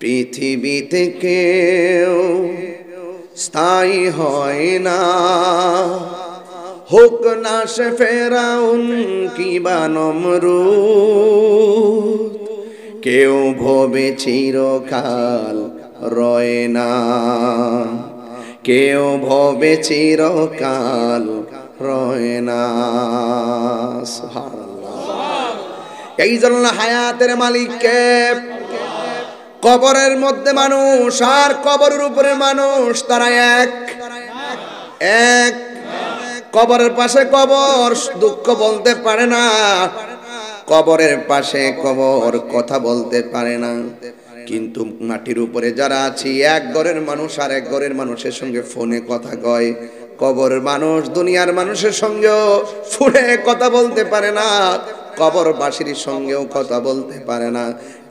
পৃথিবীতে কেউ স্থায়ী হয় না, হোক না সে ফেরাউন কিবা নমরুদ, কেউ ভবে চিরকাল রয় না, কেউ ভবে চিরকাল রয় না। সুবহানাল্লাহ। এই জন্য হায়াতের মালিক কে? কবরের মধ্যে মানুষ আর কবরের উপরে মানুষ, তারা এক এক। কবরের পাশে কবর দুঃখ বলতে পারে না, কবরের পাশে কবর কথা বলতে পারে না। কিন্তু মাটির উপরে যারা আছি, এক ঘরের মানুষ আর এক ঘরের মানুষের সঙ্গে ফোনে কথা কয়। কবরের মানুষ দুনিয়ার মানুষের সঙ্গেও ফোনে কথা বলতে পারে না, কবরবাসীর সঙ্গেও কথা বলতে পারে না।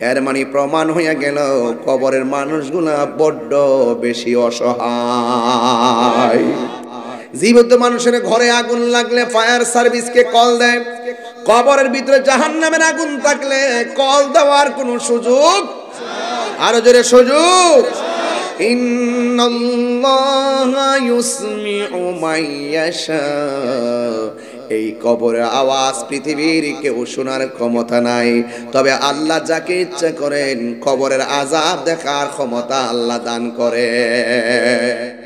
এর মানে প্রমাণ হইয়া গেল কবরের মানুষগুলা বড্ড বেশি অসহায়। জীবিত মানুষের ঘরে আগুন লাগলে ফায়ার সার্ভিসকে কল দেয়, কবরের ভিতরে জাহান্নামের আগুন থাকলে কল দেওয়ার কোনো সুযোগ, আরো জোরে সুযোগ। ইন্নাল্লাহা ইউসমিউ মাইয়াশা, এই কবরের আওয়াজ পৃথিবীর কেউ শোনার ক্ষমতা নাই, তবে আল্লাহ যাকে ইচ্ছা করেন কবরের আযাব দেখার ক্ষমতা আল্লাহ দান করে।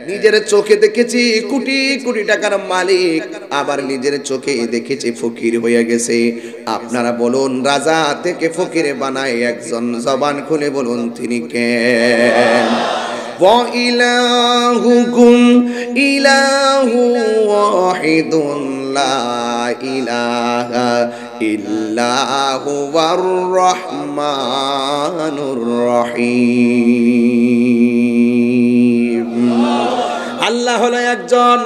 নিজের চোখে দেখেছি কোটি কোটি টাকার মালিক, আবার নিজের চোখে দেখেছি ফকির হয়ে গেছে। আপনারা বলুন, রাজা থেকে ফকির বানায় একজন, জবান খুলে বলুন তিনি কে? ওয়া ইলাহুকুম ইলাহু ওয়াহিদুন লা ইলাহা ইল্লা হুয়ার রহমানুর রহিম। আল্লাহ হলো একজন,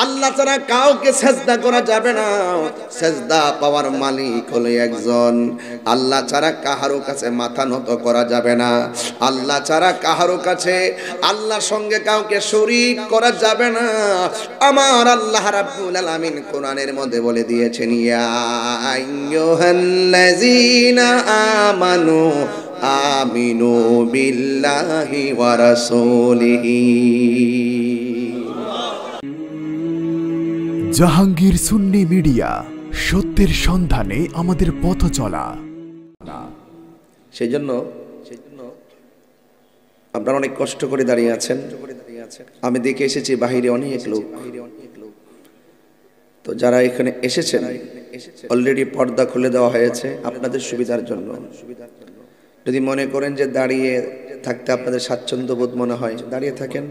আল্লাহ ছাড়া কাউকে সেজদা করা যাবে না, সেজদা পাওয়ার মালিক হলো একজন। আল্লাহ ছাড়া কাহারো কাছে মাথা নত করা যাবে না, আল্লাহ ছাড়া কাহারো কাছে আল্লাহর সঙ্গে কাউকে শরীক করা যাবে না। আমার আল্লাহ রাব্বুল আলামিন কোরআনের মধ্যে বলে দিয়েছেন, ইয়া আইয়ুহাল্লাযীনা আমানু আমিনু বিল্লাহি ওয়া রাসূলিহি। জাহাঙ্গীর সুন্নি মিডিয়া, সত্যের সন্ধানে আমাদের পথ চলা। সেই জন্য আপনারা অনেক কষ্ট করে দাঁড়িয়ে আছেন। আমি দেখে এসেছি বাহিরে অনেক লোক, তো যারা এখানে এসেছেন অলরেডি পর্দা খুলে দেওয়া হয়েছে আপনাদের সুবিধার জন্য। যদি মনে করেন যে দাঁড়িয়ে থাকতে আপনাদের স্বাচ্ছন্দ্য বোধ মনে হয়, দাঁড়িয়ে থাকেন।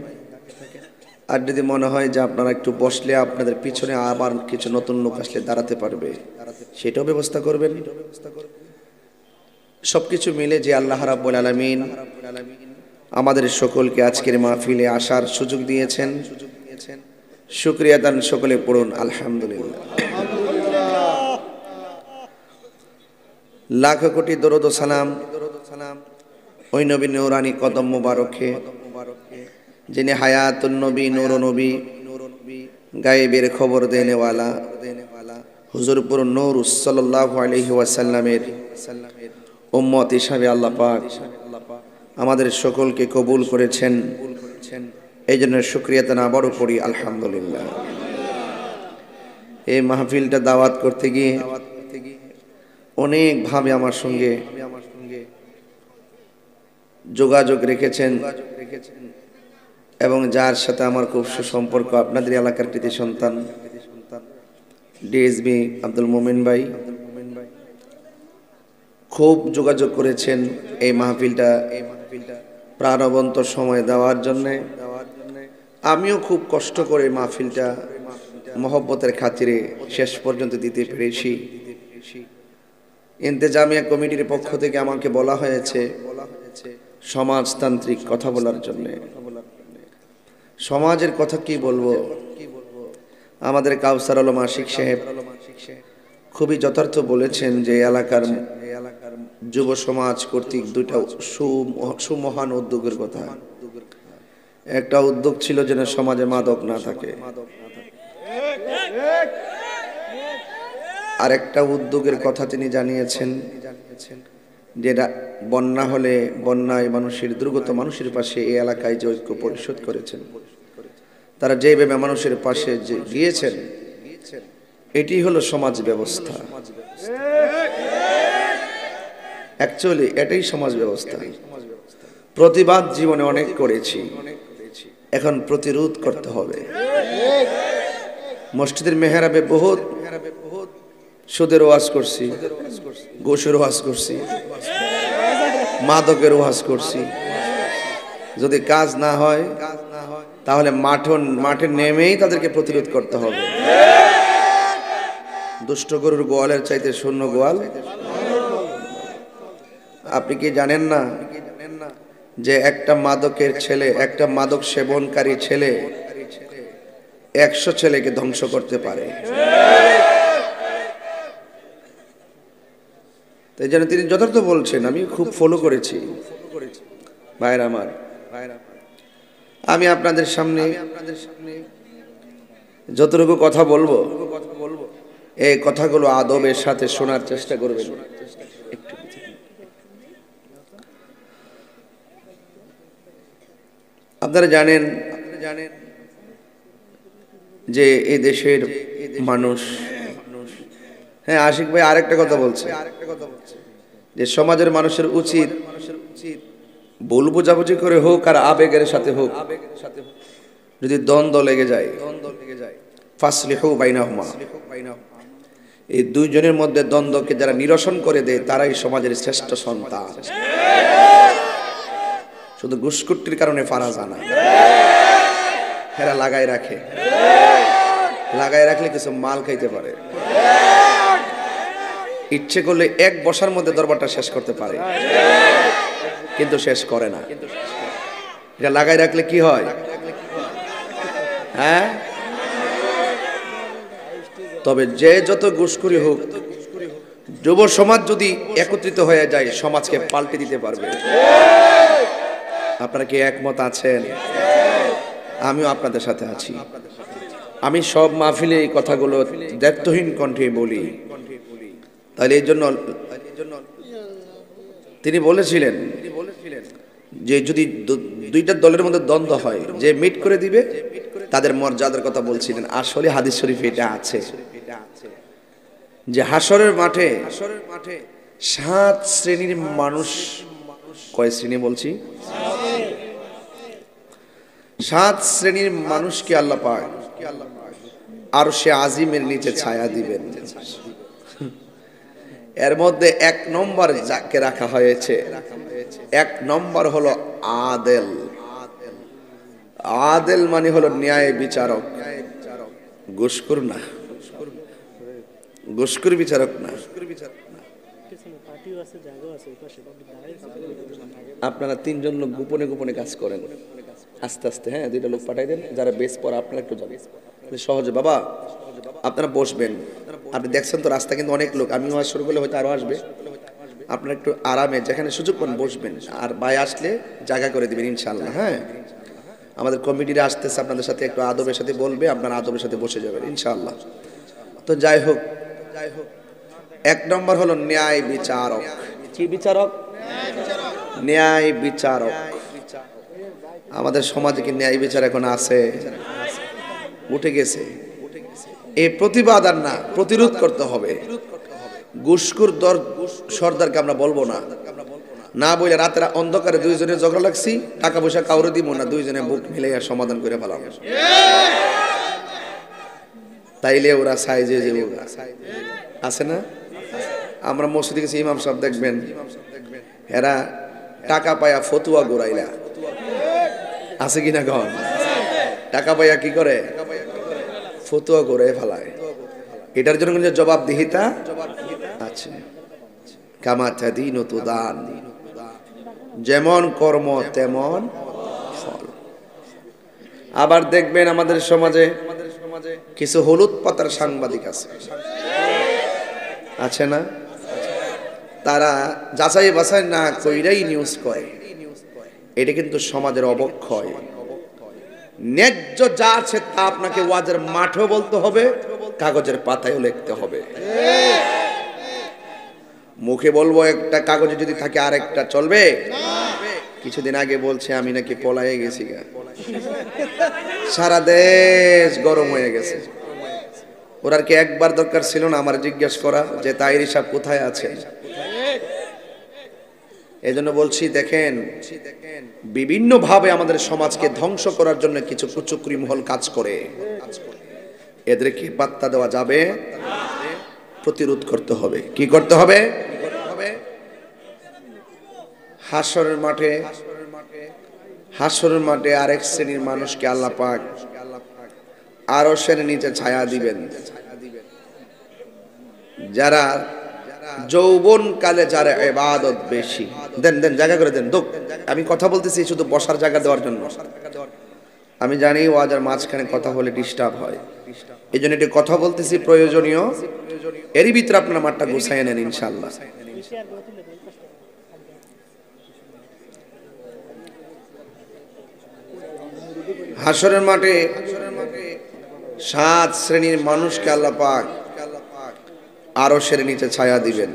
আর যদি মনে হয় যে আপনারা একটু বসলে আপনাদের পিছনে আবার কিছু নতুন লোক আসলে দাঁড়াতে পারবে, সেটাও ব্যবস্থা করবেন। সবকিছু মিলে যে আল্লাহ রাব্বুল আলামিন আমাদের সকলকে আজকের মাহফিলে আসার সুযোগ দিয়েছেন, শুকরিয়া দান সকলে পড়ুন আলহামদুলিল্লাহ। লাখ কোটি দরুদ ও সালাম ওই নবী নূরানি কদম মুবারকে, যিনি হায়াতুন নবী, নূর নবী, গায়েবের খবর দেনেওয়ালা হুজুরপুর নূর সাল্লাল্লাহু আলাইহি ওয়াসাল্লামের উম্মত হিসাবে আল্লাহ পাক আমাদের সকলকে কবুল করেছেন। এই জন্য শুকরিয়া তান আবারও পড়ি আলহামদুলিল্লাহ। এই মাহফিলটা দাওয়াত করতে গিয়ে অনেক ভাবে আমার সঙ্গে যোগাযোগ রেখেছেন, এবং যার সাথে আমার খুব সুসম্পর্ক, আপনাদের এলাকার কৃতি সন্তান ডিএসবি আব্দুল মোমিন ভাই খুব যোগাযোগ করেছেন এই মাহফিলটা প্রাণবন্ত সময় দেওয়ার জন্য। আমিও খুব কষ্ট করে মাহফিলটা মহব্বতের খাতিরে শেষ পর্যন্ত দিতে পেরেছি। ইন্তেজামিয়া কমিটির পক্ষ থেকে আমাকে বলা হয়েছে সমাজতান্ত্রিক কথা বলার জন্য। সমাজের কথা কি বলবো, আমাদের কাউসার আলম আশিক সাহেব খুবই যথার্থ বলেছেন যে এলাকার যুব সমাজ কর্তৃক দুইটা সুমহান উদ্যোগের কথা। একটা উদ্যোগ ছিল যেন সমাজে মাদক না থাকে, আর একটা উদ্যোগের কথা তিনি জানিয়েছেন যেটা বন্যা হলে বন্যায় মানুষের দুর্গত মানুষের পাশে এই এলাকায় যে ঐক্য পরিশোধ করেছেন, তারা যেভাবে মানুষের পাশে যে গিয়েছেন, এটি হলো সমাজ ব্যবস্থা। অ্যাকচুয়ালি এটাই সমাজ ব্যবস্থা। প্রতিবাদ জীবনে অনেক করেছি, এখন প্রতিরোধ করতে হবে। মসজিদের মেহরাবে বহুত সুদের ওয়াজ করছি, ঘুষের ওয়াজ করছি, মাদকের ওয়াজ করছি। যদি কাজ না হয় তাহলে মাঠে নেমেই তাদেরকে প্রতিরোধ করতে হবে। দুষ্ট গরুর গোয়ালের চাইতে শূন্য গোয়াল। আপনি কি জানেন না যে একটা মাদকের ছেলে, একটা মাদক সেবনকারী ছেলে 100 ছেলেকে ধ্বংস করতে পারে? তাই যেন তিনি যথার্থ বলছেন, আমি খুব ফলো করেছি। ভাইরা আমার, আমি আপনাদের সামনে যতটুকু কথা বলবো, এই কথাগুলো আদবের সাথে শোনার চেষ্টা করবেন। আপনারা জানেন যে এই দেশের মানুষ, হ্যাঁ আশিক ভাই আরেকটা কথা বলছে যে সমাজের মানুষের উচিত ভুল বোঝাবুঝি করে হোক আর আবেগের সাথে হোক, যদি দ্বন্দ্ব লেগে যায় ফাসলিহু বাইনাহুমা, এই দুইজনের মধ্যে দ্বন্দ্বকে যারা নিরসন করে দেয় তারাই সমাজের শ্রেষ্ঠ সন্তান। শুধু ঘুষকুট্টির কারণে ফারা জানা, এরা লাগাই রাখলে কিছু মাল খাইতে পারে। ইচ্ছে করলে এক বসার মধ্যে দরবারটা শেষ করতে পারে, কিন্তু শেষ করে না। এটা লাগাই রাখলে কি হয়? হ্যাঁ, তবে যে যত ঘুষখুরি হোক, যুব সমাজ যদি একত্রিত হয়ে যায় সমাজকে পাল্টে দিতে পারবে। আপনারা কি একমত আছেন? আমিও আপনাদের সাথে আছি। আমি সব মাহফিলে এই কথাগুলো দায়িত্বহীন কণ্ঠে বলি। তাহলে এই জন্য তিনি বলেছিলেন যে যদি দুইটা দলের মধ্যে দ্বন্দ্ব হয়, যে মিট করে দিবে তাদের মর্যাদার কথা বলছিলেন। আসলে হাদিস শরীফে এটা আছে যে হাসরের মাঠে 7 শ্রেণীর মানুষ, কয় শ্রেণী বলছি? 7 শ্রেণীর মানুষকে আল্লাহ পাক আরশে আজিমের নিচে ছায়া দিবেন। এর মধ্যে 1 নম্বর যাকে রাখা হয়েছে, 1 নম্বর হলো আদেল। আদেল মানে হলো ন্যায় বিচারক, ঘুষখোর না, ঘুষখোর বিচারক না। আপনারা 3 জন লোক গোপনে গোপনে কাজ করেন, আস্তে আস্তে। হ্যাঁ, 2টা লোক পাঠাই দেন যারা বেশ পড়া, আপনারা একটু যাবেন সহজে। বাবা আপনারা বসবেন, আপনি দেখছেন তো রাস্তা কিন্তু অনেক লোক, আমি ওয়াজ শুরু করলে হয়তো আরো আসবে। আপনারা একটু আরামে যেখানে সুযোগ পান বসবেন, আর ভাই আসলে জায়গা করে দিবেন ইনশাআল্লাহ। হ্যাঁ, আমাদের কমিটিরা আসতেছে, আপনাদের সাথে একটু আদবের সাথে বলবে, আপনারা আদবের সাথে বসে যাবেন ইনশাআল্লাহ। তো যাই হোক, 1 নম্বর হলো ন্যায় বিচারক। কি বিচারক? ন্যায় বিচারক। আমাদের সমাজে কি ন্যায় বিচার এখন আছে? উঠে গেছে। এই প্রতিবাদ আর না, প্রতিরোধ করতে হবে। ঘুষখোর সর্দারকে আমরা বলবো না, না বলে রাতের অন্ধকারে 2 জনের ঝগড়া লাগছি, টাকা পয়সা কাউরে দিব না, 2 জনে বুক মিলাইয়া সমাধান করে ফেলাম। তাইলে ওরা সাইজে যে আছে না, আমরা মসজিদে গেছি, ইমাম সাহেব দেখবেন এরা টাকা পায়া ফতুয়া গোড়াইলা আছে কিনা গন, টাকা পাইয়া কি করে? ফতুয়া করে ফেলায়। এটার জন্য কিন্তু জবাবদিহিতা আছে। কামা তাদিনু তুদান, যেমন কর্ম তেমন ফল। আবার দেখবেন আমাদের সমাজে কিছু হলুদ পাতার সাংবাদিক আছে না, তারা যাচাই বাছাই না কইরাই নিউজ করে। এটা কিন্তু সমাজের অবক্ষয়। ন্যায্য যা আছে তা আপনাকে ওয়াজের মাঠেও বলতে হবে, কাগজের পাতায়ও লিখতে হবে। মুখে বলবো একটা, কাগজে যদি থাকে আরেকটা চলবে? কিছুদিন আগে বলছে আমি নাকি পলায়ে গেছি গা, সারা দেশ গরম হয়ে গেছে। ওরার কি একবার দরকার ছিল না আমার জিজ্ঞাসা করা যে তাইরি সাহেব কোথায় আছে? এজন্য বলছি, দেখেন বিভিন্ন ভাবে আমাদের সমাজকে ধ্বংস করার জন্য কিছু কুচক্রী মহল কাজ করে, এদেরকে পাত্তা দেওয়া যাবে, প্রতিরোধ করতে হবে। কি করতে হবে? হাসরের মাঠে আরেক শ্রেণীর মানুষকে আল্লাহ পাক আরশের নিচে ছায়া দিবেন, যারা যৌবন কালে যারা ইবাদত বেশি। দেন জায়গা করে দেন। আমি কথা বলতেছি শুধু বসার জায়গা দেওয়ার জন্য। আমি জানি ওয়াজের মাঝখানে কথা বলে ডিস্টার্ব হয়, এই জন্য একটু কথা বলতেছি প্রয়োজনীয়, এরই ভিতরে আপনারা মাঠটা গুছাইয়ে নেন ইনশাআল্লাহ। হাসরের মাঠে 7 শ্রেণীর মানুষকে আল্লাহ পাক আরশের নিচে ছায়া দিবেন।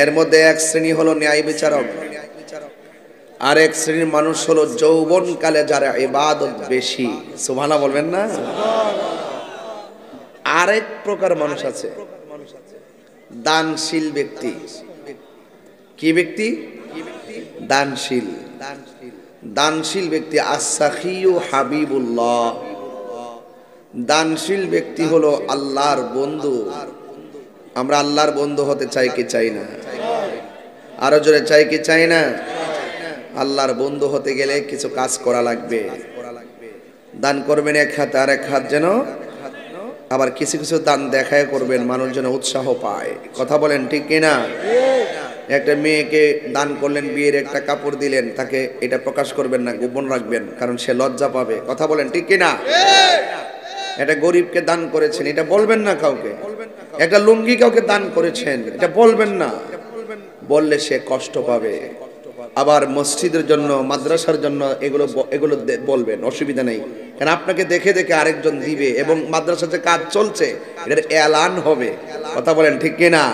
এর মধ্যে এক শ্রেণী হলো ন্যায় বিচারক, আরেক শ্রেণীর মানুষ হলো যৌবন কালে যারা ইবাদত বেশি। সুবহানাল্লাহ বলবেন না? আরেক প্রকার মানুষ আছে দানশীল ব্যক্তি। কি ব্যক্তি? দানশীল ব্যক্তি। আস-সাখিয়ু হাবিবুল্লাহ। দানশীল ব্যক্তি হলো আল্লাহর বন্ধু। আমরা আল্লাহর বন্ধু হতে চাই কি চাই না? আরো জোরে চাই কি চাই না? আল্লাহর বন্ধু হতে গেলে কিছু কাজ করা লাগবে। দান করবেন এক হাত, আর এক হাত যেন আবার কিছু কিছু দান দেখায় করবেন, মানুষ যেন উৎসাহ পায়। কথা বলেন ঠিক কিনা? একটা মেয়েকে দান করলেন, বিয়ের একটা কাপড় দিলেন, তাকে এটা প্রকাশ করবেন না, গোপন রাখবেন, কারণ সে লজ্জা পাবে। কথা বলেন ঠিক কিনা? একটা গরিবকে দান করেছেন, এটা বলবেন না কাউকে। একটা লুঙ্গি কাউকে দান করেছেন, এটা বলবেন না, বললে সে কষ্ট পাবে। আবার মসজিদের জন্য, মাদ্রাসার জন্য এগুলো বলবেন, অসুবিধা নেই, কারণ আপনাকে দেখে দেখে আরেকজন দিবে এবং মাদ্রাসাতে কাজ চলছে, এটার এলান হবে। কথা বলেন ঠিক কিনা?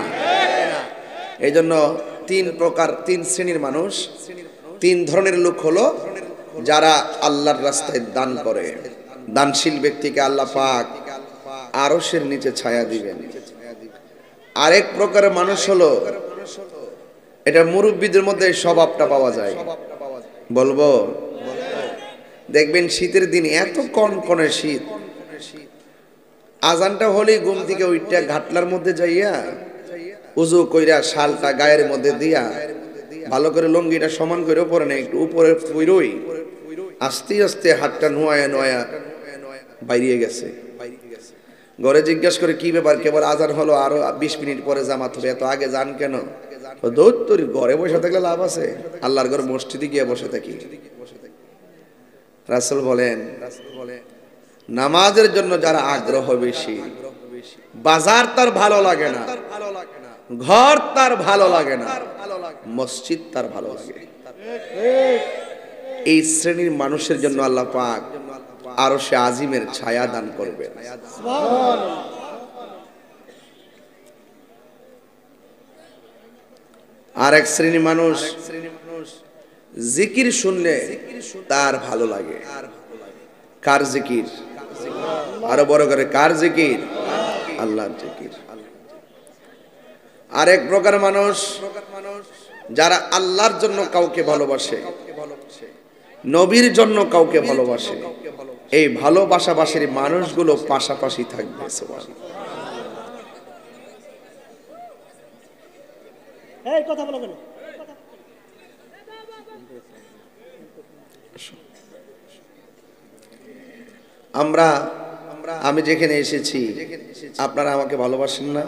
এই জন্য 3 শ্রেণীর মানুষ, 3 ধরনের লোক হলো যারা আল্লাহর রাস্তায় দান করে। দানশীল ব্যক্তিকে আল্লাহ পাক আরশের নিচে ছায়া দিবেন। আরেক প্রকারের মানুষ হলো, এটা মুরব্বীদের মধ্যে স্বভাবটা পাওয়া যায়। বলবো, দেখবেন শীতের দিন এত কনকনে শীত, আজানটা হলেই ঘুম থেকে উঠটা ঘাটলার মধ্যে যাইয়া উজু কইরা শালটা গায়ের মধ্যে দিয়া ভালো করে লুঙ্গিটা সমান করে উপরে নেই, একটু উপরে ফুইরই আস্তে আস্তে হাতটা নোয়া বাইরিয়ে গেছে। ঘরে জিজ্ঞাসা করে কি ব্যাপার, কেবল আজান হলো, আরো 20 মিনিট পরে জামাত হবে, এত আগে যান কেন? তোর ঘরে বসে থাকলে লাভ আছে, আল্লাহর ঘর মসজিদে গিয়ে বসে থাকি। রাসূল বলেন, নামাজের জন্য যারা আগ্রহ বেশি, বাজার তার ভালো লাগে না, ঘর তার ভালো লাগে না, মসজিদ তার ভালো লাগে। এই শ্রেণীর মানুষের জন্য আল্লাহ পাক আরশে আজিমের ছায়া দান করবেন। আর এক শ্রেণীর মানুষ জিকির শুনলে তার ভালো লাগে। কার জিকির? আরো বড় করে, কার জিকির? আল্লাহর জিকির। আরেক প্রকার মানুষ যারা আল্লাহর জন্য কাউকে ভালোবাসে, নবীর জন্য কাউকে ভালোবাসে, এই ভালোবাসাবাসীর মানুষগুলো পাশাপাশি থাকবে। আমি যেখানে এসেছি আপনারা আমাকে ভালোবাসেন না?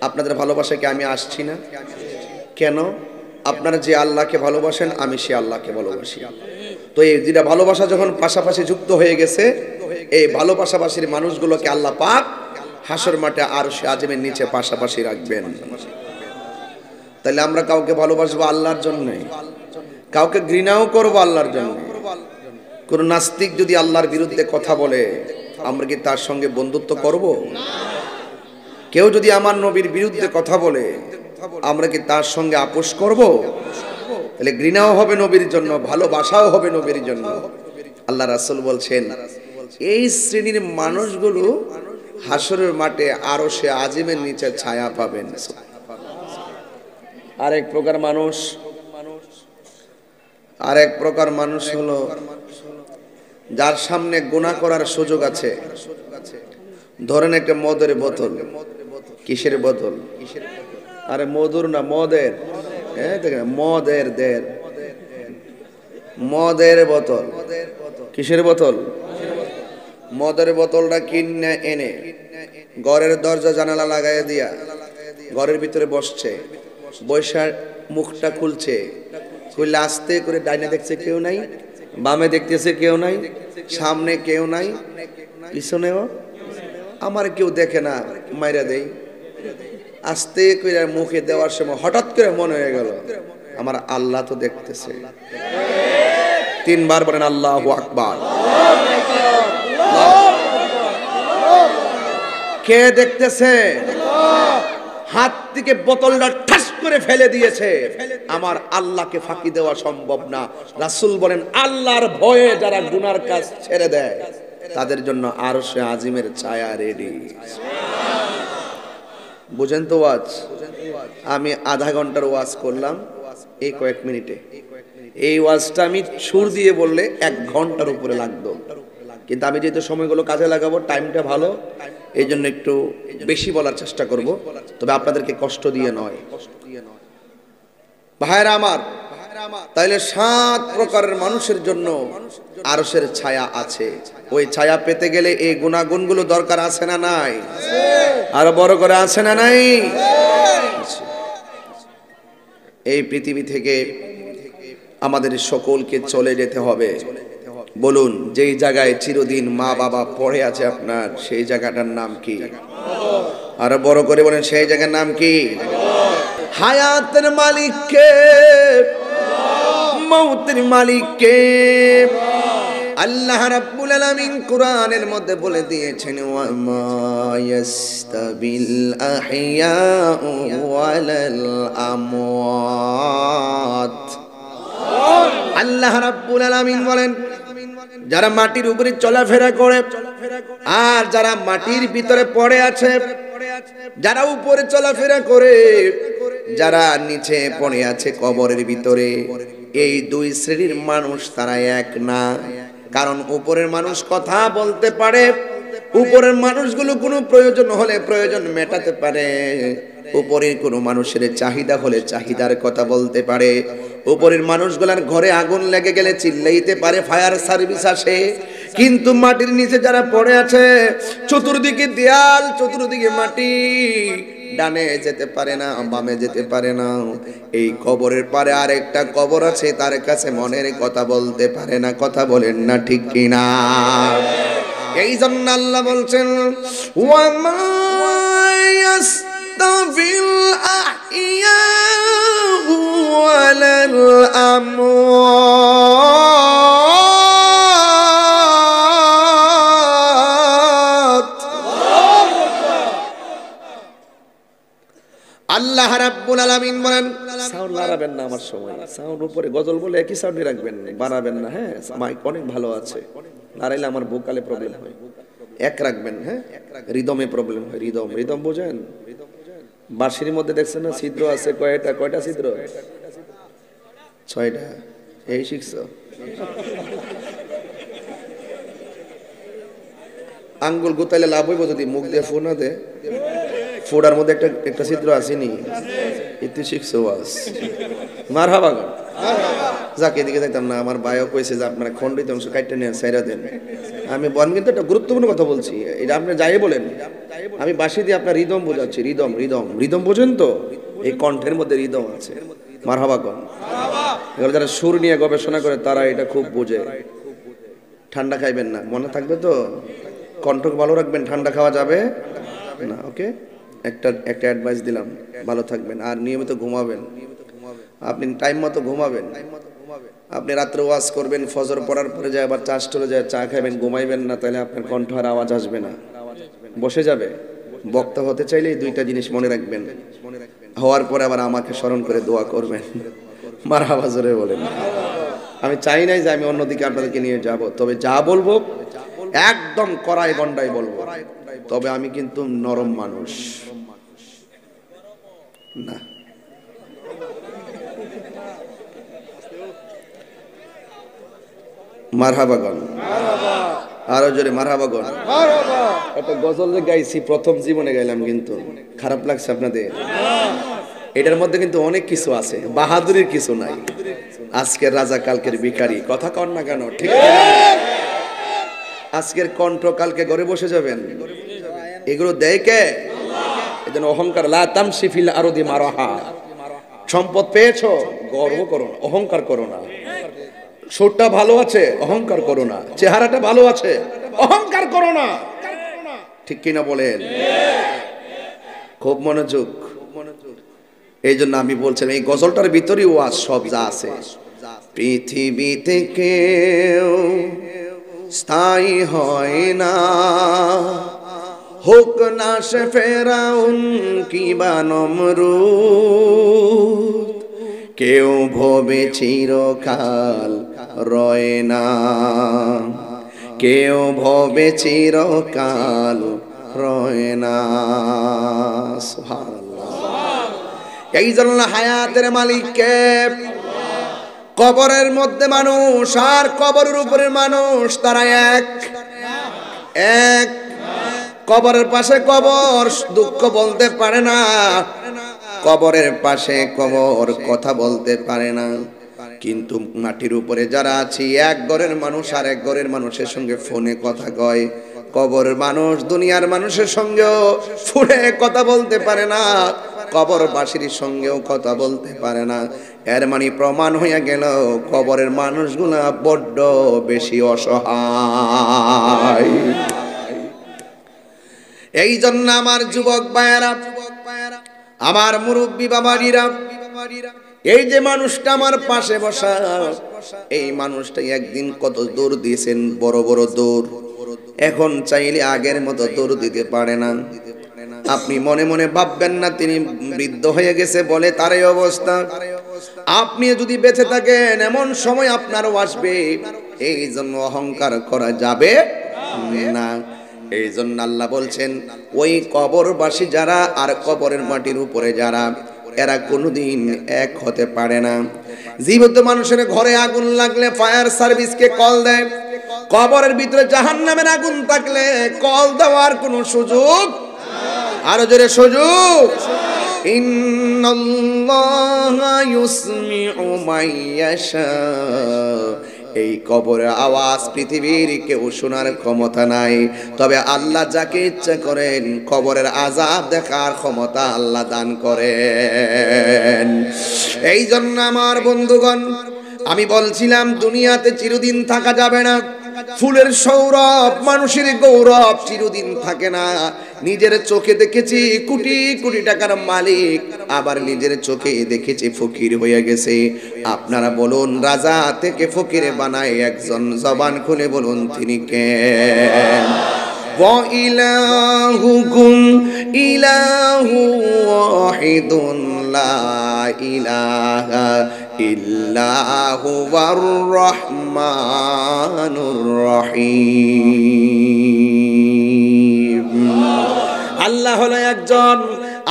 আপনাদের ভালোবাসাকে আমি আসছি না কেন? আপনারা যে আল্লাহকে ভালোবাসেন, আমি সে আল্লাহকে ভালোবাসি। তো এই দুইটা ভালোবাসা যখন পাশাপাশি যুক্ত হয়ে গেছে, এই ভালোবাসাবাসীর মানুষগুলোকে আল্লাহ পাক হাসর মাঠে আরশে আজিমের নিচে পাশাপাশি রাখবেন। তাহলে আমরা কাউকে ভালোবাসবো আল্লাহর জন্য, কাউকে ঘৃণাও করবো আল্লাহর জন্য। কোন নাস্তিক যদি আল্লাহর বিরুদ্ধে কথা বলে, আমরা কি তার সঙ্গে বন্ধুত্ব করব? কেউ যদি আমার নবীর বিরুদ্ধে কথা বলে আমরা কি তার সঙ্গে আপোষ করব? তাহলে ঘৃণাও হবে নবীর জন্য, ভালোবাসাও হবে নবীর জন্য। আল্লাহ রাসূল বলছেন এই শ্রেণীর মানুষগুলো হাসরের মাঠে আরশে আজিমের নিচে ছায়া পাবেন। আরেক প্রকার মানুষ হলো যার সামনে গুনাহ করার সুযোগ আছে। ধরেন একটা মদের বোতল, কিসের বোতল? আরে মধুর না, মদের, মদের বোতল। কিসের বোতল? মদের বোতলটা কিনে এনে ঘরের দরজা জানালা লাগাই দিয়া ঘরের ভিতরে বসছে, বৈশাখ মুখটা খুলছে, খুললে আস্তে করে ডাইনে দেখছে কেউ নাই, বামে দেখতেছে কেউ নাই, সামনে কেউ নাই, পিছনেও আমার কেউ দেখে না, মাইরা দেই। আস্তে করে মুখে দেওয়ার সময় হঠাৎ করে মনে হয়ে গেল আমার আল্লাহ তো দেখতেছে। 3 বার বলেন আল্লাহু আকবার। কে দেখতেছে? হাত থেকে বোতলটা ঠাস করে ফেলে দিয়েছে। আমার আল্লাহকে ফাঁকি দেওয়া সম্ভব না। রাসূল বলেন আল্লাহর ভয়ে যারা গুনার কাজ ছেড়ে দেয় তাদের জন্য আরশে আজিমের ছায়া রেডি। বুঝেন তো ওয়াজ? আমি আধা ঘন্টার ওয়াজ করলাম এই কয়েক মিনিটে। এই ওয়াজটা আমি সুর দিয়ে বললে 1 ঘন্টার উপরে লাগতো, কিন্তু আমি যেহেতু সময়গুলো কাজে লাগাবো, টাইমটা ভালো, এই জন্য একটু বেশি বলার চেষ্টা করব, তবে আপনাদেরকে কষ্ট দিয়ে নয়। ভাইরা আমার, তাইলে 7 প্রকারের মানুষের জন্য আরশের ছায়া আছে। ওই ছায়া পেতে গেলে এই গুণাগুণগুলো দরকার আছে না নাই? আরো বড় করে আছে না নাই? এই পৃথিবী থেকে আমাদের সকলকে চলে যেতে হবে। বলুন, যেই জায়গায় চিরদিন মা বাবা পড়ে আছে আপনার, সেই জায়গাটার নাম কি? আরো বড় করে বলেন, সেই জায়গার নাম কি? হায়াতের মালিক কে? মৌতের মালিক কে? আল্লাহ রাব্বুল আলামিন কোরআনের মধ্যে বলে দিয়েছেন ওয়া মা ইয়াস্তাবিল আহইয়াউ ওয়ালাল আমওয়াত। আল্লাহ রাব্বুল আলামিন বলেন যারা মাটির উপরে চলাফেরা করে আর যারা মাটির ভিতরে পড়ে আছে, যারা উপরে চলাফেরা করে, যারা নিচে পড়ে আছে কবরের ভিতরে, এই 2 শ্রেণীর মানুষ তারা এক না। কারণ উপরের মানুষ কথা বলতে পারে, উপরের মানুষগুলো কোনো প্রয়োজন হলে প্রয়োজন মেটাতে পারে, উপরের কোনো মানুষের চাহিদা হলে চাহিদার কথা বলতে পারে, উপরের মানুষগুলার ঘরে আগুন লেগে গেলে চিল্লাইতে পারে, ফায়ার সার্ভিস আসে। কিন্তু মাটির নিচে যারা পড়ে আছে, চতুর্দিকে দেয়াল, চতুর্দিকে মাটি, ডানে যেতে পারে না, বামে যেতে পারে না। এই কবরের পারে আরেকটা কবর আছে, তার কাছে মনের কথা বলতে পারে না। কথা বলেন না ঠিক কিনা? এই জন্য আল্লাহ বলছেন ওয়া মা ইয়াস্তাবিল আহইয়াউ ওয়ালাল আমওয়াত। আল্লাহ রাব্বুল আলামিন বলেন, সাউন্ড বাড়াবেন না, আমার সময় সাউন্ড উপরে গজল বলে একই সাউন্ডে রাখবেন, বাড়াবেন না। হ্যাঁ, মাইক অনেক ভালো আছে, নারাইলে আমার ভোকালে প্রবলেম হয়। এক রাখবেন, হ্যাঁ, রিদমে প্রবলেম হয়। রিদম বোঝেন? বাঁশির মধ্যে দেখছেন না ছিদ্র আছে কয়টা ছিদ্র? 6টা। এই শিখছো? আঙ্গুল গুতাইলে লাভ হইব যদি মুখ দিয়ে ফোন না দে। ফোড়ার মধ্যে একটা ছিদ্র আসেনি, এতে শিখছো ওয়াজ। মারহাবা। যাকে এদিকে যাইতাম না, আমার ভাইও কইছে যে আপনারা খণ্ডিত অংশ কাটতে নিয়ে সাইরা দেন। আমি বন কিন্তু একটা গুরুত্বপূর্ণ কথা বলছি, এটা আপনি যাই বলেন, আমি বাঁশি দিয়ে আপনার রিদম বোঝাচ্ছি। রিদম বোঝেন তো? এই কণ্ঠের মধ্যে রিদম আছে। মারহাবা কোন? এগুলো যারা সুর নিয়ে গবেষণা করে তারা এটা খুব বোঝে। ঠান্ডা খাইবেন না, মনে থাকবে তো? কণ্ঠ ভালো রাখবেন, ঠান্ডা খাওয়া যাবে না। ওকে, একটা অ্যাডভাইস দিলাম, ভালো থাকবেন। আর নিয়মিত ঘুমাবেন, আপনি টাইম মতো ঘুমাবেন। আপনি রাত্রে ওয়াজ করবেন, ফজর পড়ার পরে যায় আবার চা স্টলে যায় চা খাবেন, ঘুমাইবেন না, তাহলে আপনার কণ্ঠ আর আওয়াজ আসবে না, বসে যাবে। বক্তা হতে চাইলে এই দুইটা জিনিস মনে রাখবেন, হওয়ার পরে আবার আমাকে স্মরণ করে দোয়া করবেন। মারহাবা জোরে বলেন। আমি চাই নাই যে আমি অন্যদিকে আপনাদেরকে নিয়ে যাব, তবে যা বলবো একদম কড়াই গন্ডাই বলবো। তবে আমি কিন্তু নরম মানুষ না। মারহাবাগন, আরো জোরে মারহাবাগন। একটা গজল যে গাইছি প্রথম জীবনে গাইলাম, কিন্তু খারাপ লাগছে আপনাদের? এটার মধ্যে কিন্তু অনেক কিছু আছে, বাহাদুরির কিছু নাই। আজকের রাজা কালকের ভিখারি, কথা কন না কেন? ঠিক আজকের কণ্ঠ কালকে ঘরে বসে যাবেন, এগুলো দেয় কে? এজন্য অহংকার লা তামশি ফিল আরদি মারাহা। সম্পদ পেয়েছো গর্ব করো না, অহংকার করো না। সুরটা ভালো আছে, অহংকার করো না। চেহারাটা ভালো আছে, অহংকার করো না। ঠিক কিনা বলেন? খুব মনোযোগ। এই জন্য আমি বলছিলাম এই গজলটার ভিতরে ওয়াজ সব যা আছে। পৃথিবীতে কেউ স্থায়ী হয় না, হোক না সে ফেরাউন কিবা নমরুদ, কেউ ভবে চিরকাল রয় না, কেউ ভবে চিরকাল রয় না। সুবহানাল্লাহ। এই জন্য হায়াতের মালিক কে? কবরের মধ্যে মানুষ আর কবরের উপরে মানুষ, তারা এক এক। কবরের পাশে কবর, দুঃখ বলতে পারে না। কবরের পাশে কবর, কথা বলতে পারে না। কিন্তু মাটির উপরে যারা আছি, এক ঘরের মানুষ আর এক ঘরের মানুষের সঙ্গে ফোনে কথা কয়। কবরের মানুষ দুনিয়ার মানুষের সঙ্গেও ফোনে কথা বলতে পারে না, কবরবাসীর সঙ্গেও কথা বলতে পারে না। এর মানে প্রমাণ হয়ে গেল কবরের মানুষগুলা বড্ড বেশি অসহায়। এই জন্য আমার যুবক ভাইয়েরা, আমার মুরব্বী বাবাজিরা, এই যে মানুষটা আমার পাশে বসা, এই মানুষটা একদিন কত দৌড় দিয়েছেন, বড় বড় দৌড়। এখন চাইলে আগের মতো দৌড় দিতে পারে না। আপনি মনে মনে ভাববেন না তিনি বৃদ্ধ হয়ে গেছে বলে তার এই অবস্থা। আপনি যদি বেঁচে থাকেন এমন সময় আপনারও আসবে, এই জন্য অহংকার করা যাবে না। এই জন্য আল্লাহ বলছেন ওই কবরবাসী যারা আর কবরের মাটির উপরে যারা, এরা কোনোদিন এক হতে পারে না। জীবিত মানুষের ঘরে আগুন লাগলে ফায়ার সার্ভিসকে কল দেয়, কবরের ভিতরে জাহান্নামের আগুন থাকলে কল দেওয়ার কোনো সুযোগ, আরো জোরে সুযোগ। ইন্নাল্লাহা ইউসমিউ মাইয়াশা। এই কবরের আওয়াজ পৃথিবীর কেউ শোনার ক্ষমতা নাই, তবে আল্লাহ যাকে ইচ্ছা করেন কবরের আযাব দেখার ক্ষমতা আল্লাহ দান করেন। এই জন্য আমার বন্ধুগণ, আমি বলছিলাম দুনিয়াতে চিরদিন থাকা যাবে না। ফুলের সৌরভ, মানুষের গৌরব চিরদিন থাকে না। নিজের চোখে দেখেছি কোটি কোটি টাকার মালিক, আবার নিজের চোখে দেখেছি ফকির হয়ে গেছে। আপনারা বলুন, রাজা থেকে ফকির বানায় একজন, জবান খুলে বলুন তিনি কে? ওয়া ইলাহুকুম ইলাহু ওয়াহিদুন লা ইলাহা ইল্লাহু ওয়ার রহমানুর রহিম। আল্লাহ হলো একজন,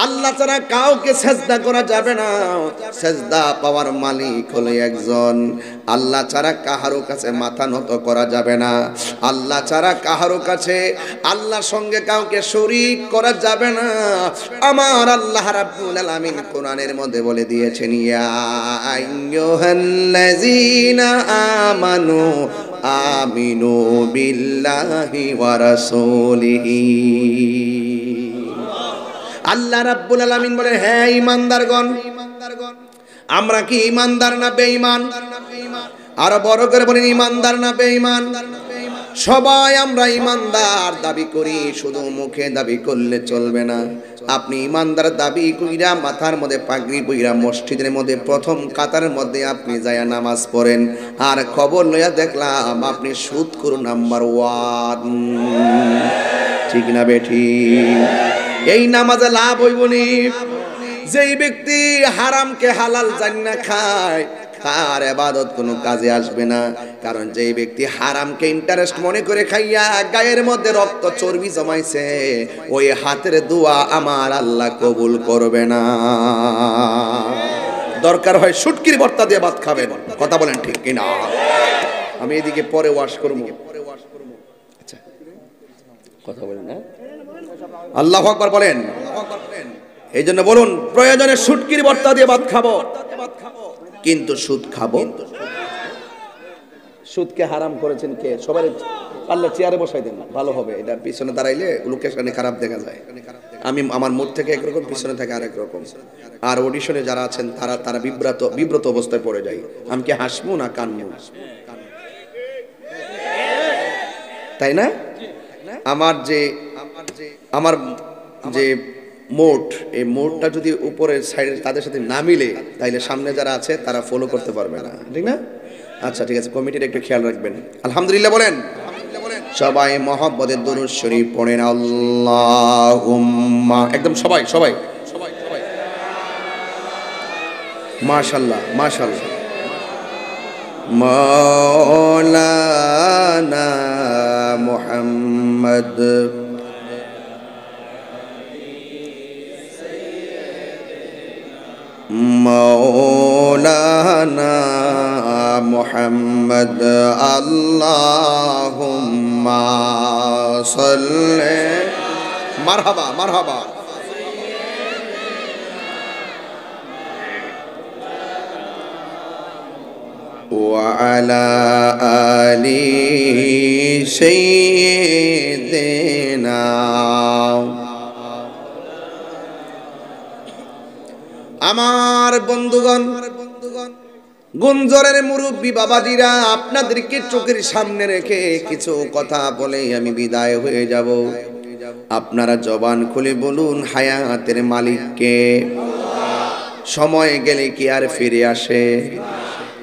আল্লাহ ছাড়া কাউকে সেজদা করা যাবে না। সেজদা পাওয়ার মালিক হলো একজন। আল্লাহ ছাড়া কাহারো কাছে মাথা নত করা যাবে না। আল্লাহ ছাড়া কাহারো কাছে আল্লাহর সঙ্গে কাউকে শরীক করা যাবে না। আমার আল্লাহ রাব্বুল আলামিন কোরআনের মধ্যে বলে দিয়েছেন, ইয়া আইয়ুহাল্লাযীনা আমানু আমিনু বিল্লাহি ওয়া রাসূলিহি। আল্লাহ রাব্বুল আলামিন বলে, হ্যাঁ ঈমানদারগণ, আমরা কি ঈমানদার না বেঈমান? আর বড় করে বলেন, ঈমানদার না বেঈমান? সবাই আমরা ঈমানদার দাবি করি, শুধু মুখে দাবি করলে চলবে না। আপনি ঈমানদার দাবি কইরা মাথার মধ্যে পাগড়ি পইরা মসজিদের মধ্যে প্রথম কাতারের মধ্যে আপনি যায়া নামাজ পড়েন, আর খবর লইয়া দেখলাম আপনি সুদখোর নাম্বার 1। ঠিক না বেঠি? এই নামাজে লাভ হইবনি। যেই ব্যক্তি হারামকে হালাল জান্না খায় তার ইবাদত কোনো কাজে আসবে না। কারণ যেই ব্যক্তি হারামকে ইন্টারেস্ট মনে করে খাইয়া গায়ের মধ্যে রক্ত চর্বি জমাইছে, ওই হাতের দোয়া আমার আল্লাহ কবুল করবে না। দরকার হয় শুটকির ভর্তা দিয়ে ভাত খাবেন। কথা বলেন ঠিক কিনা? আমি এদিকে পরে ওয়াশ করবো। আচ্ছা, কথা বলেন না? আল্লাহু আকবার বলেন। এই জন্য বলুন, প্রয়োজনে শুটকির ভর্তা দিয়ে ভাত খাবো, কিন্তু সুদ খাবো। সুদকে হারাম করেছেন কে? সবাই পারলে চেয়ারে বসাই দেন, ভালো হবে। এটা পিছনে দাঁড়াইলে লোকেশনে খারাপ দেখা যায়। আমি আমার মুখ থেকে একরকম, পিছনে থেকে আরেক রকম। আর অডিশনে যারা আছেন তারা বিব্রত অবস্থায় পড়ে যায়। আমি কি হাসবো না কানবো? তাই না? আমার যে মোট, এই মোটটা যদি উপরের সাইডে তাদের সাথে না মিলে, তাইলে সামনে যারা আছে তারা ফলো করতে পারবে না, ঠিক না? আচ্ছা ঠিক আছে, কমিটির একটু খেয়াল রাখবেন। আলহামদুলিল্লাহ বলেন। সবাই মহব্বতের দুরূদ শরীফ পড়েন। আল্লাহুম্মা, একদম সবাই সবাই সবাই সবাই। মাশাআল্লাহ মাশাআল্লাহ। মাওলানা মুহাম্মদ মাওলানা মুহাম্মদ আল্লাহুম্মা সাল্লি। মারহাবা মারহাবা। ওয়া আলা আলি সাইয়্যিদিনা। আমার বন্ধুগণ, গুঞ্জরের মুরব্বী বাবাজিরা, আপনাদেরকে চোখের সামনে রেখে কিছু কথা বলে আমি বিদায় হয়ে যাব। আপনারা জবান খুলে বলুন, হায়াতের মালিক কে? সময় গেলে কি আর ফিরে আসে?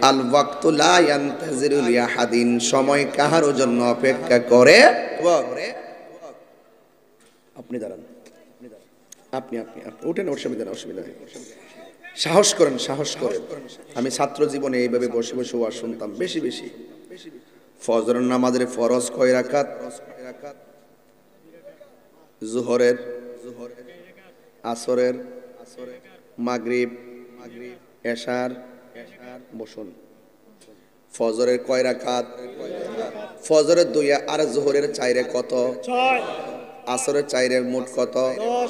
আল ওয়াক্তু লা ইয়ানতাজিরু লিআহাদিন, সময় কাহারও জন্য অপেক্ষা করে। আপনি দাঁড়ান, আপনি আপনি উঠেন, অসুবিধা না, অসুবিধা নেই। সাহস করেন, সাহস করেন। আমি ছাত্র জীবনে এইভাবে বসে বসে ওয়াজ শুনতাম বেশি বেশি। ফজরের নামাজের ফরজ কয় রাকাত? জোহরের, আসরের, মাগরিব, এশার, বসুন। ফজরের কয় রাকাত? ফজরের 2 আর জোহরের 4 কত? 6। আসরের 4 মোট কত? 10।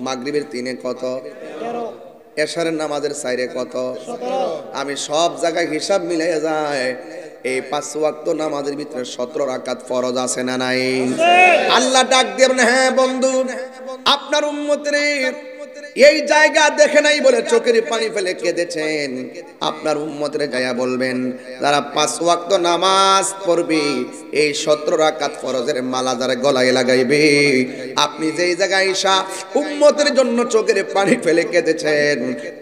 মাগরিবের 3 কত? 13। এশারের নামাজের 4 কত? 17। আমি সব জায়গায় হিসাব মিলাইয়া যায়, এই 5 ওয়াক্ত নামাজের ভিতরে 17 রাকাত ফরজ আছে না নাই? আল্লাহ ডাক দিয়ে বলেন, হ্যাঁ বন্ধু, আপনার উম্মতের এই জায়গা দেখে নাই বলে চোখের পানি ফেলে কেঁদেছেন। আপনার উম্মতের গায়া বলবেন, যারা 5 ওয়াক্ত নামাজ পড়বে, এই 17 রাকাত ফরজের মালা যারা গলায় লাগাইবে, আপনি যেই জায়গায় ঈশা উম্মতের জন্য চোখের পানি ফেলে কেঁদেছেন,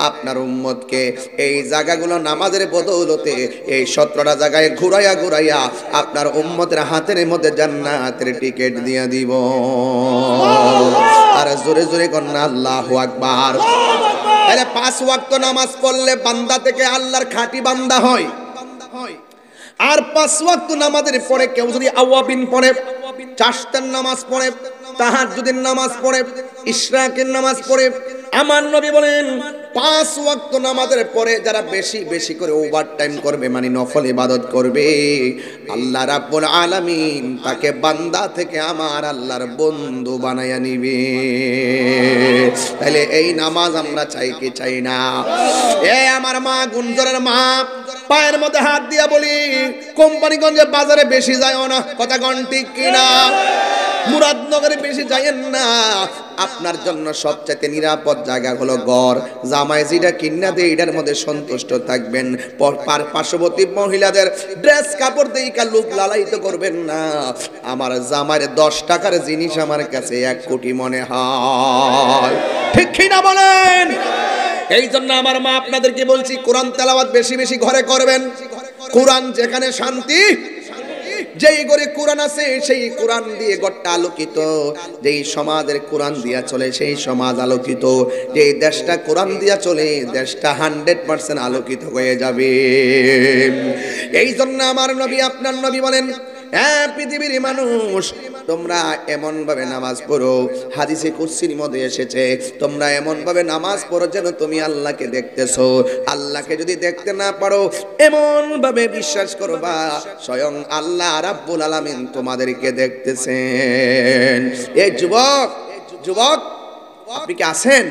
আপনার উম্মতকে এই জায়গাগুলো নামাজের বদৌলতে এই 17টা জায়গায় ঘুরাইয়া ঘুরাইয়া আপনার উম্মতের হাতের মধ্যে জান্নাতের টিকিট দিয়ে দিব। আর জোরে জোরে কন্যা আল্লাহু আকবার। তাহলে 5 ওয়াক্ত নামাজ পড়লে বান্দা থেকে আল্লাহর খাঁটি বান্দা হয়। আর 5 ওয়াক্ত নামাজের পরে কেউ যদি আওয়াবিন পড়ে, চাশতের নামাজ পড়ে, তাহাজ্জুদের নামাজ পড়ে, ইশরাকের নামাজ পড়ে, আমার নবী বলেন 5 ওয়াক্ত নামাজের পরে যারা বেশি বেশি করে ওভার টাইম করবে, মানে নফল ইবাদত করবে, আল্লাহ রাব্বুল আলামিন তাকে বান্দা থেকে আমার আল্লাহর বন্ধু বানায়া নিবে। তাহলে এই নামাজ আমরা চাই কি চাই না? এ আমার মা, গুঞ্জরের মা, পায়ের মধ্যে হাত দিয়া বলি, কোম্পানিগঞ্জে বাজারে বেশি যায়ও না, কথা কোন ঠিক কিনা? মুরাদনগরে বেশি যায়েন না। আপনার জন্য সবচেয়ে নিরাপদ জায়গা হলো ঘর। জামাই যেটা কিনা দেয় এটার মধ্যে সন্তুষ্ট থাকবেন। পার্শ্ববর্তী মহিলাদের ড্রেস কাপড় দিয়ে লোক লালায়িত করবেন না। আমার জামাইয়ের 10 টাকার জিনিস আমার কাছে 1 কোটি মনে হয়, ঠিক কিনা বলেন? এই জন্য আমার মা আপনাদেরকে বলছি, কোরআন তেলাওয়াত বেশি বেশি ঘরে করবেন। কোরআন যেখানে শান্তি, যেই ঘরে কোরআন আছে সেই কোরআন দিয়ে ঘরটা আলোকিত, যেই সমাজের কোরআন দিয়া চলে সেই সমাজ আলোকিত, যেই দেশটা কোরআন দিয়া চলে দেশটা 100% আলোকিত হয়ে যাবে। এই জন্য আমার নবী আপনার নবী বলেন, হ্যাঁ পৃথিবীর মানুষ তোমরা এমন ভাবে নামাজ পড়ো, হাদিসে কুরসির মধ্যে এসেছে তোমরা এমন ভাবে নামাজ পড়ো যেন তুমি আল্লাহকে দেখতেছো। আল্লাহকে যদি দেখতে না পারো এমন ভাবে বিশ্বাস করবা স্বয়ং আল্লাহ রাব্বুল আলামিন তোমাদেরকে দেখতেছেন। এই যুবক যুবক আপনি কি আছেন?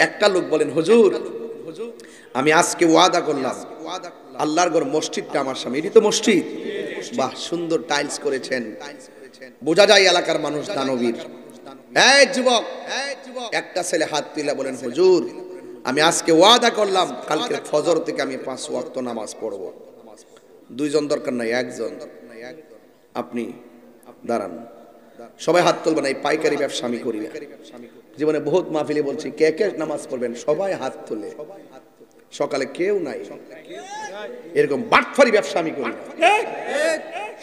একটা লোক বলেন, হুজুর আমি আজকে ওয়াদা করলাম আল্লাহর ঘর মসজিদটা আমার সামনে, এটি তো মসজিদ, বাহ সুন্দর টাইলস করেছেন, বোঝা যায় এলাকার মানুষ দানবীর। এই যুবক একটা ছেলে হাত তুলে বলেন, হুজুর আমি আজকে ওয়াদা করলাম কালকে ফজর থেকে আমি 5 ওয়াক্ত নামাজ পড়ব। দুইজন দরকার নাই, একজন। আপনি দাঁড়ান, সবাই হাত তুলবেন। এই পাইকারি ব্যবসা আমি করি না, জীবনে বহুত মাহফিলে বলছি কে কে নামাজ পড়বেন, সবাই হাত তোলে। সকালে কেউ নাই, এরকম বাটফারি ব্যবসা আমি করি না।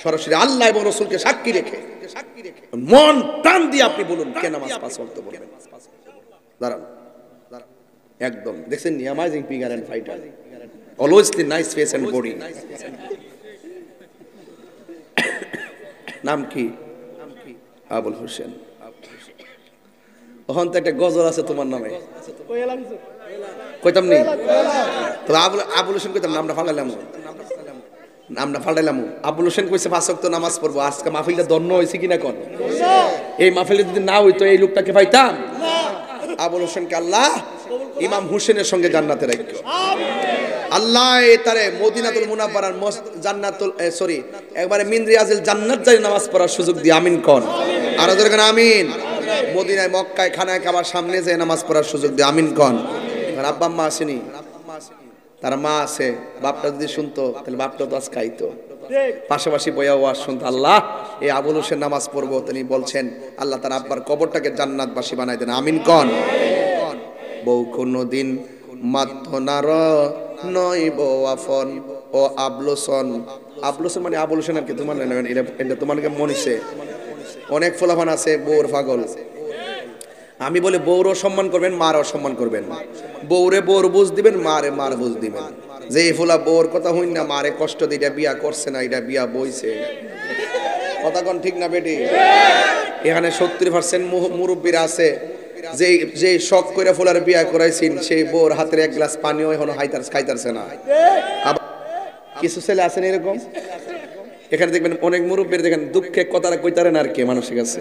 সরাসরি আল্লাহ এবং রাসূলকে সাক্ষী রেখে মন প্রাণ দিয়ে আপনি বলুন কে নামাজ 5 ওয়াক্ত পড়বেন। দাঁড়ান একদম, দেখছেন নি amazing figure and fighter, always the nice face and body. নাম কি? আবুল হোসেন। ওখান তো একটা গজল আছে তোমার নামে, কইতাম নি তো আবুল হোসেন কইতাম, নামটা ফালাইলাম, নামটা ফালাইলাম। আবুল হোসেন কইছে 5 ওয়াক্ত নামাজ পড়বো। আজকে মাহফিলটা ধন্য হয়েছে কিনা কোন? এই মাহফিলে যদি না হইতো এই লোকটাকে পাইতাম? আবুল হোসেনকে আল্লাহ ইমাম হুসেনের সঙ্গে জান্নাতে রাখো। আল্লাহ তারে মদিনাতুল মুনাওয়ারার জান্নাতুল সরি একবারে মিন রিয়াজিল জান্নাত যাই নামাজ পড়ার সুযোগ দি, আমিন কোন? আর ওদের কোন আমিন। মদিনায় মক্কায় খানায় খাবার সামনে যে নামাজ পড়ার সুযোগ দি, আমিন কোন? আব্বা আম্মা আসেনি, তার মা আছে, বাপটা যদি শুনতো তাহলে বাপটা তো আজ খাইতো, পাশাপাশি বইয়া ওয়াজ শুনতো। আল্লাহ এই আবুল হোসেন নামাজ পড়বো, তিনি বলছেন আল্লাহ তার আব্বার কবরটাকে জান্নাতবাসী বানাই দেন, আমিন কোন? বউ কোনদিন মাতনার নয় বউ আফন ও আবলোসন। আবলোসন মানে আবুল হোসেন আর কি, তোমার এটা তোমাকে মনিছে। অনেক ফলাফান আছে বউর পাগল। আমি বলে বউরও সম্মান করবেন, মারও সম্মান করবেন। বউরে বউর বুঝ দিবেন, মারে মার বুঝ দিবেন। যে ফুলা বউর কথা হইন না মারে কষ্ট দিয়ে এটা বিয়া করছে না, এটা বিয়া বইছে। কথা কোন ঠিক না বেটি? এখানে 70% মুরব্বীরা আছে যে যে শখ করে ফুলার বিয়া করাইছেন সেই বউর হাতের 1 গ্লাস পানিও এখনো খাইতারছে না। কিছু ছেলে আছেন এরকম, এখানে দেখবেন অনেক মুরব্বীর দেখেন দুঃখে কথাটা কইতারেন আর কি মানুষের কাছে,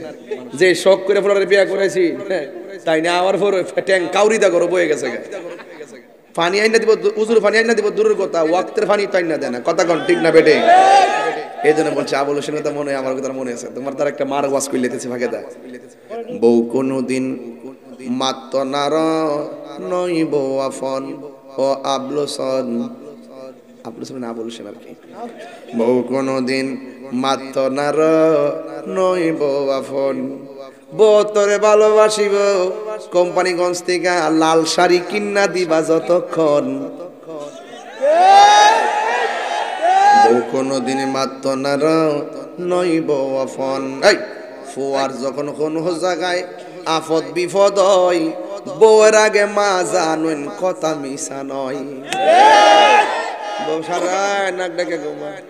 যে শখ করে ফুলার বিয়া করাইছি তাই না আমার পর ট্যাং কাউরিদা করে বয়ে গেছে, পানি আইনা দিব, উজুর পানি আইনা দিব দূরের কথা, ওয়াক্তের পানি তো আইনা দেয় না। কথা কোন ঠিক না বেটে? এই জন্য বলছে আবুল হোসেন কথা মনে হয়, আমার কথা মনে আছে। তোমার তার একটা মার ওয়াজ কইলেতেছে ভাগে দা। বউ কোনদিন মাতনার নই বউ আফন ও আবলোসন। আবলোসন না আবুল হোসেন আর কি। বউ কোনদিন মাতনার নই বউ আফন, বউ তোরে ভালোবাসিব কোম্পানিগঞ্জ থেকে লাল শাড়ি কিন্না দিবা যতক্ষণ। বউ কোনদিন মাতনার নই বউ আফন। এই ফুয়ার যখন কোন জায়গায় আফত বিপদ হয় বউয়ের আগে মা জানুন কথা মিশা নয়। বউ সারা রাত নাক ডেকে ঘুমায়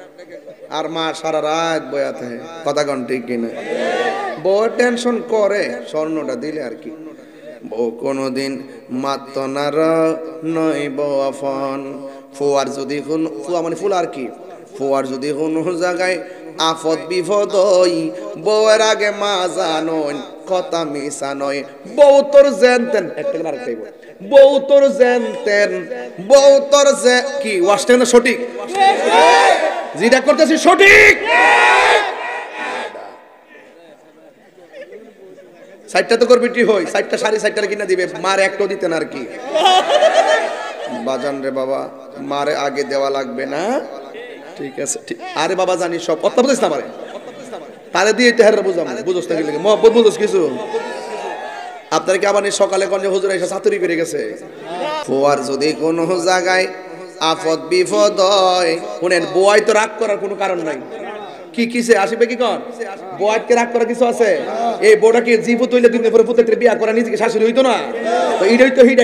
আর মা সারা রাত বয়া থাকে। কথা কোন ঠিক কিনা? বউ টেনশন করে স্বর্ণটা দিলে আর কি। বউ কোনদিন মাতনার নয় বউ আফন। ফুয়ার যদি ফুয়া মানে ফুল আর কি, ফুয়ার যদি কোনো জায়গায় আফত বিপদ হই বউয়ের আগে মা জানুন কথা মিশা নয়। বউ তোর জানতেন একটা আর কইব, বউ তোর জানতেন, বউ তোর যে কি ওয়াসটা না সঠিক, যেটা করতেছি সঠিক। সাইডটা তো করবিটি হই, সাইডটা শাড়ি সাইডটা কিনা দিবে, মার একটাও দিতেন আর কি। বাজান রে বাবা, মারে আগে দেওয়া লাগবে না, ঠিক আছে ঠিক। আরে বাবা জানি সব কথা বুঝিস না পারে, তারে দিয়ে তেহারে বুঝাম, বুঝোস না কি লাগে মহব্বত বুঝোস কিছু। আপনার কি আবার সকালে কনজে হুজুর এসে ছাতুরি করে গেছে। ফুয়ার যদি কোনো জায়গায় আফত বিপদ হয়, শুনেন বউয়াই তো রাগ করার কোনো কারণ নাই। কি কিসে আসবে কি কোন বউকে রাগ করা কিছু আছে এই বউটা কি জীব তৈলে দিন পরে পুত্রের বিয়া করা নিজেকে শাশুড়ি হইতো না তো এইটাই তো হিডা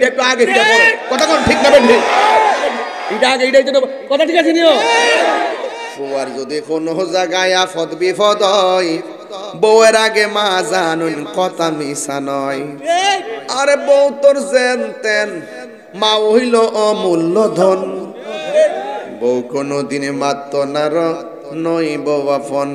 একটু আগে হিডা পরে কথা কোন ঠিক না বেঠিক এটা আগে এটাই তো কথা ঠিক আছে নিও বউয়ার যদি কোনো জায়গায় আফত বিপদ হয় বউয়ের আগে মা জানুন কথা মিশা নয় আরে বউ তোর যেন তেন মা হইল অমূল্য ধন বউ কোনো দিনে মাত্র না নই বউ আপন